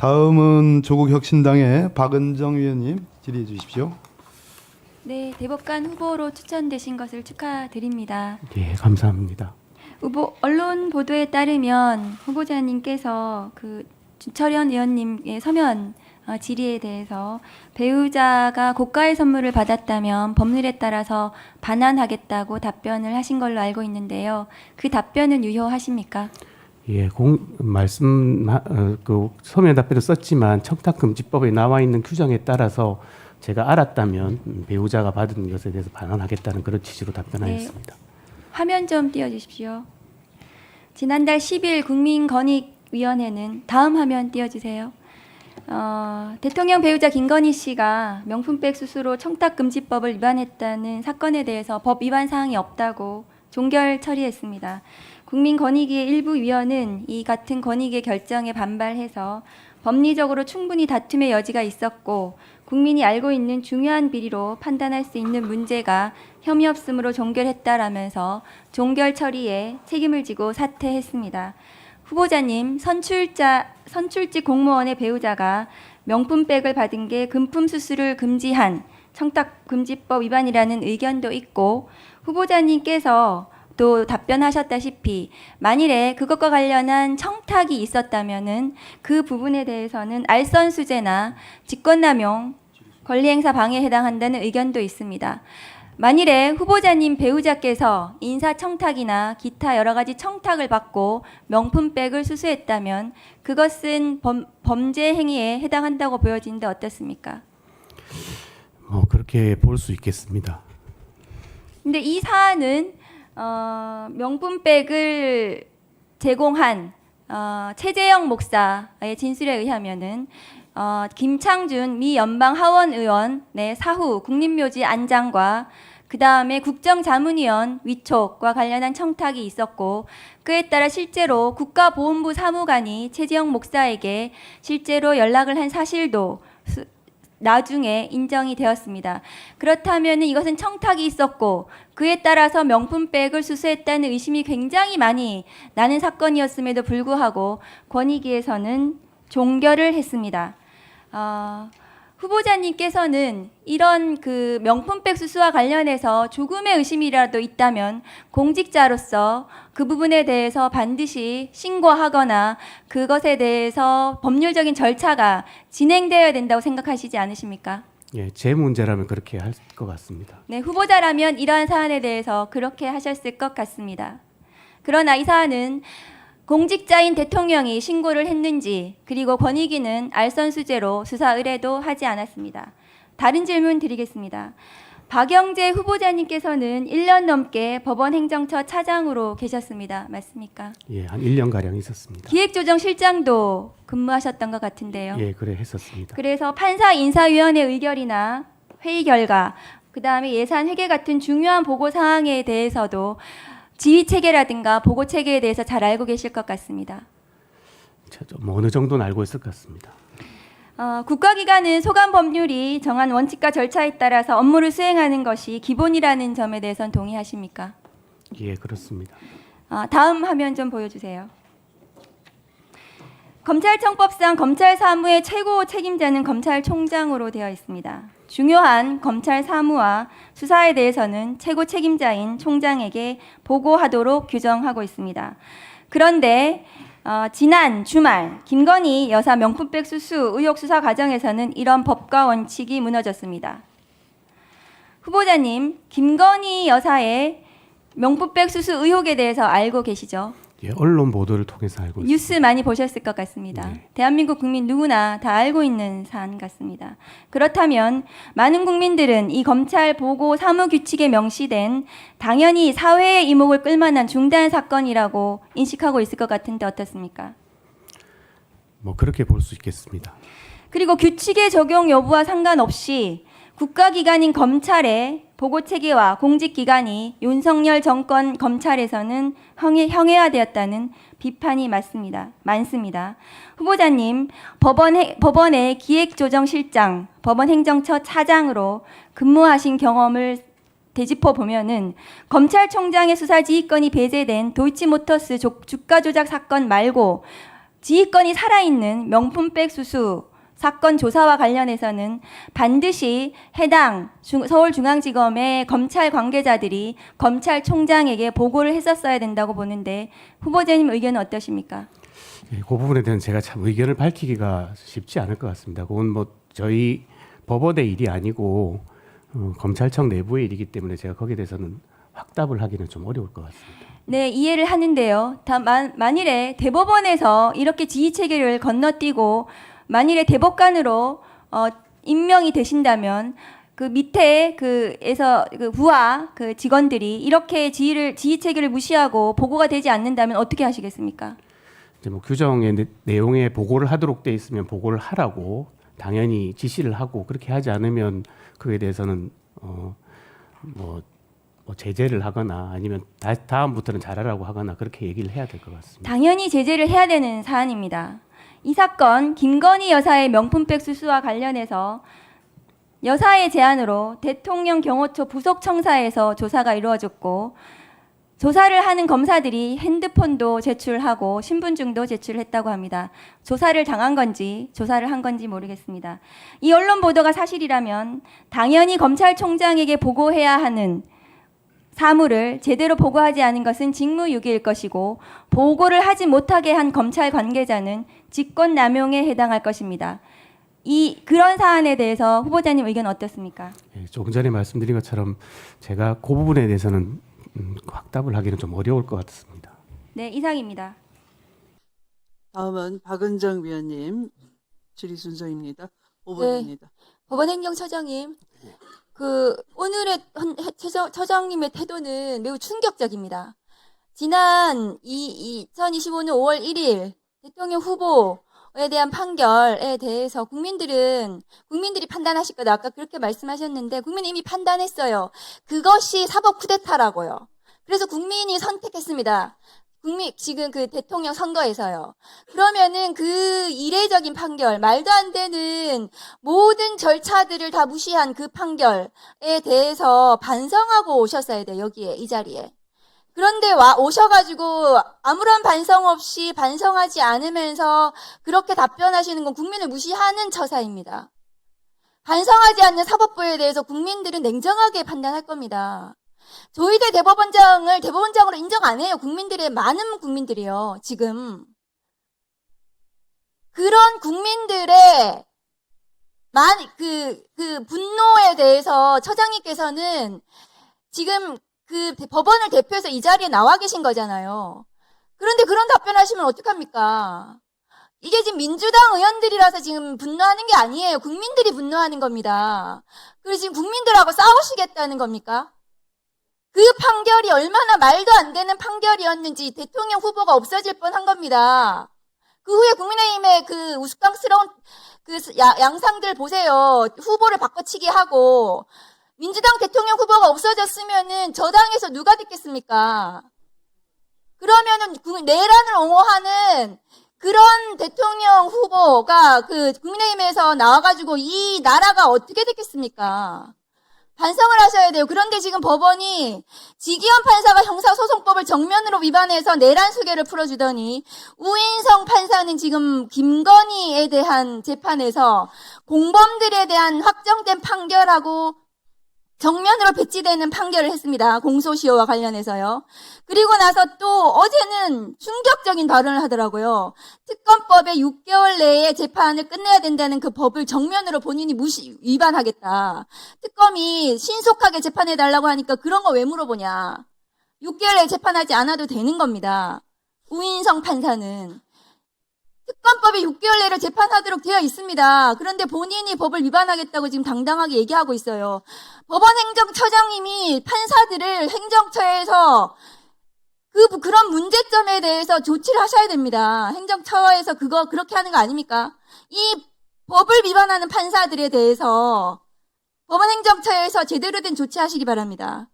다음은 조국혁신당의 박은정 의원님 질의해 주십시오. 네, 대법관 후보로 추천되신 것을 축하드립니다. 예, 감사합니다. 언론 보도에 따르면 후보자님께서 그 주철현 의원님의 서면 질의에 대해서 배우자가 고가의 선물을 받았다면 법률에 따라서 반환하겠다고 답변을 하신 걸로 알고 있는데요. 그 답변은 유효하십니까? 예, 그 서면 답변을 썼지만 청탁금지법에 나와 있는 규정에 따라서 제가 알았다면 배우자가 받은 것에 대해서 반환하겠다는 그런 취지로 답변하였습니다. 네, 화면 좀 띄워주십시오. 지난달 10일 국민권익위원회는 다음 화면 띄워주세요. 대통령 배우자 김건희 씨가 명품백 수수로 청탁금지법을 위반했다는 사건에 대해서 법 위반 사항이 없다고 종결 처리했습니다. 국민권익위의 일부 위원은 이 같은 권익의 결정에 반발해서 법리적으로 충분히 다툼의 여지가 있었고 국민이 알고 있는 중요한 비리로 판단할 수 있는 문제가 혐의 없음으로 종결했다라면서 종결 처리에 책임을 지고 사퇴했습니다. 후보자님, 선출직 공무원의 배우자가 명품백을 받은 게 금품 수수를 금지한 청탁금지법 위반이라는 의견도 있고 후보자님께서 또 답변하셨다시피 만일에 그것과 관련한 청탁이 있었다면은 그 부분에 대해서는 알선수재나 직권남용, 권리행사 방해에 해당한다는 의견도 있습니다. 만일에 후보자님 배우자께서 인사청탁이나 기타 여러 가지 청탁을 받고 명품백을 수수했다면 그것은 범죄 행위에 해당한다고 보여지는데 어떻습니까? 그렇게 볼 수 있겠습니다. 근데 이 사안은 명품백을 제공한 최재형 목사의 진술에 의하면은 김창준 미 연방 하원 의원의 사후 국립묘지 안장과 그 다음에 국정자문위원 위촉과 관련한 청탁이 있었고 그에 따라 실제로 국가보훈부 사무관이 최재형 목사에게 실제로 연락을 한 사실도 나중에 인정이 되었습니다. 그렇다면 이것은 청탁이 있었고 그에 따라서 명품백을 수수했다는 의심이 굉장히 많이 나는 사건이었음에도 불구하고 권익위에서는 종결을 했습니다. 후보자님께서는 이런 그 명품백 수수와 관련해서 조금의 의심이라도 있다면 공직자로서 그 부분에 대해서 반드시 신고하거나 그것에 대해서 법률적인 절차가 진행되어야 된다고 생각하시지 않으십니까? 예, 제 문제라면 그렇게 할 것 같습니다. 네, 후보자라면 이러한 사안에 대해서 그렇게 하셨을 것 같습니다. 그러나 이 사안은 공직자인 대통령이 신고를 했는지 그리고 권익위는 알선수재로 수사 의뢰도 하지 않았습니다. 다른 질문 드리겠습니다. 박영재 후보자님께서는 1년 넘게 법원 행정처 차장으로 계셨습니다. 맞습니까? 예, 한 1년가량 있었습니다. 기획조정실장도 근무하셨던 것 같은데요. 예, 그래 했었습니다. 그래서 판사 인사위원회 의결이나 회의 결과, 그 다음에 예산 회계 같은 중요한 보고 사항에 대해서도 지휘 체계라든가 보고 체계에 대해서 잘 알고 계실 것 같습니다. 좀 어느 정도는 알고 있을 것 같습니다. 국가기관은 소관 법률이 정한 원칙과 절차에 따라서 업무를 수행하는 것이 기본이라는 점에 대해서는 동의하십니까? 예, 그렇습니다. 다음 화면 좀 보여주세요. 검찰청법상 검찰 사무의 최고 책임자는 검찰총장으로 되어 있습니다. 중요한 검찰 사무와 수사에 대해서는 최고 책임자인 총장에게 보고하도록 규정하고 있습니다. 그런데 지난 주말 김건희 여사 명품백 수수 의혹 수사 과정에서는 이런 법과 원칙이 무너졌습니다. 후보자님, 김건희 여사의 명품백 수수 의혹에 대해서 알고 계시죠? 예, 언론 보도를 통해서 알고 있습니다. 뉴스 많이 보셨을 것 같습니다. 네. 대한민국 국민 누구나 다 알고 있는 사안 같습니다. 그렇다면 많은 국민들은 이 검찰 보고 사무 규칙에 명시된 당연히 사회의 이목을 끌만한 중대한 사건이라고 인식하고 있을 것 같은데 어떻습니까? 그렇게 볼 수 있겠습니다. 그리고 규칙의 적용 여부와 상관없이 국가기관인 검찰의 보고체계와 공직기관이 윤석열 정권 검찰에서는 형해화되었다는 비판이 많습니다. 후보자님, 법원의 기획조정실장, 법원행정처 차장으로 근무하신 경험을 되짚어 보면은 검찰총장의 수사 지휘권이 배제된 도이치모터스 주가 조작 사건 말고 지휘권이 살아있는 명품백 수수 사건 조사와 관련해서는 반드시 해당 서울중앙지검의 검찰 관계자들이 검찰총장에게 보고를 했었어야 된다고 보는데 후보자님 의견은 어떠십니까? 그 부분에 대해서는 제가 참 의견을 밝히기가 쉽지 않을 것 같습니다. 그건 뭐 저희 법원의 일이 아니고 검찰청 내부의 일이기 때문에 제가 거기에 대해서는 확답을 하기는 좀 어려울 것 같습니다. 네, 이해를 하는데요. 만일에 대법원에서 이렇게 지휘 체계를 건너뛰고 만일에 대법관으로 임명이 되신다면 그 밑에 그에서 그 부하 그 직원들이 이렇게 지휘 체계를 무시하고 보고가 되지 않는다면 어떻게 하시겠습니까? 이제 뭐 규정의 내용에 보고를 하도록 돼 있으면 보고를 하라고 당연히 지시를 하고 그렇게 하지 않으면 그에 대해서는 뭐 제재를 하거나 아니면 다음부터는 잘하라고 하거나 그렇게 얘기를 해야 될 것 같습니다. 당연히 제재를 해야 되는 사안입니다. 이 사건 김건희 여사의 명품백 수수와 관련해서 여사의 제안으로 대통령 경호처 부속청사에서 조사가 이루어졌고 조사를 하는 검사들이 핸드폰도 제출하고 신분증도 제출했다고 합니다. 조사를 당한 건지 조사를 한 건지 모르겠습니다. 이 언론 보도가 사실이라면 당연히 검찰총장에게 보고해야 하는 사물을 제대로 보고하지 않은 것은 직무유기일 것이고 보고를 하지 못하게 한 검찰 관계자는 직권남용에 해당할 것입니다. 그런 사안에 대해서 후보자님 의견 어떻습니까? 예, 조금 전에 말씀드린 것처럼 제가 그 부분에 대해서는 확답을 하기는 좀 어려울 것 같습니다. 네, 이상입니다. 다음은 박은정 위원님 질의 순서입니다. 5번입니다. 법원 행정처장님, 오늘의 처장님의 태도는 매우 충격적입니다. 지난 2025년 5월 1일 대통령 후보에 대한 판결에 대해서 국민들이 판단하실 거다. 아까 그렇게 말씀하셨는데 국민이 이미 판단했어요. 그것이 사법 쿠데타라고요. 그래서 국민이 선택했습니다. 지금 그 대통령 선거에서요. 그러면은 그 이례적인 판결, 말도 안 되는 모든 절차들을 다 무시한 그 판결에 대해서 반성하고 오셨어야 돼요, 여기에, 이 자리에. 그런데 오셔가지고 아무런 반성 없이 반성하지 않으면서 그렇게 답변하시는 건 국민을 무시하는 처사입니다. 반성하지 않는 사법부에 대해서 국민들은 냉정하게 판단할 겁니다. 조희대 대법원장으로 인정 안 해요. 많은 국민들이요, 지금. 그런 국민들의 분노에 대해서 처장님께서는 지금 그 법원을 대표해서 이 자리에 나와 계신 거잖아요. 그런데 그런 답변하시면 어떡합니까? 이게 지금 민주당 의원들이라서 지금 분노하는 게 아니에요. 국민들이 분노하는 겁니다. 그래서 지금 국민들하고 싸우시겠다는 겁니까? 그 판결이 얼마나 말도 안 되는 판결이었는지 대통령 후보가 없어질 뻔한 겁니다. 그 후에 국민의힘의 그 우스꽝스러운 양상들 보세요. 후보를 바꿔치기 하고 민주당 대통령 후보가 없어졌으면은 저 당에서 누가 됐겠습니까? 그러면은 내란을 옹호하는 그런 대통령 후보가 국민의힘에서 나와가지고 이 나라가 어떻게 됐겠습니까? 반성을 하셔야 돼요. 그런데 지금 법원이 지기현 판사가 형사소송법을 정면으로 위반해서 내란 수계를 풀어주더니 우인성 판사는 지금 김건희에 대한 재판에서 공범들에 대한 확정된 판결하고 정면으로 배치되는 판결을 했습니다. 공소시효와 관련해서요. 그리고 나서 또 어제는 충격적인 발언을 하더라고요. 특검법에 6개월 내에 재판을 끝내야 된다는 그 법을 정면으로 본인이 위반하겠다. 특검이 신속하게 재판해달라고 하니까 그런 거 왜 물어보냐. 6개월 내에 재판하지 않아도 되는 겁니다. 우인성 판사는. 특검법에 6개월 내로 재판하도록 되어 있습니다. 그런데 본인이 법을 위반하겠다고 지금 당당하게 얘기하고 있어요. 법원 행정처장님이 판사들을 행정처에서 그런 문제점에 대해서 조치를 하셔야 됩니다. 행정처에서 그렇게 하는 거 아닙니까? 이 법을 위반하는 판사들에 대해서 법원 행정처에서 제대로 된 조치하시기 바랍니다.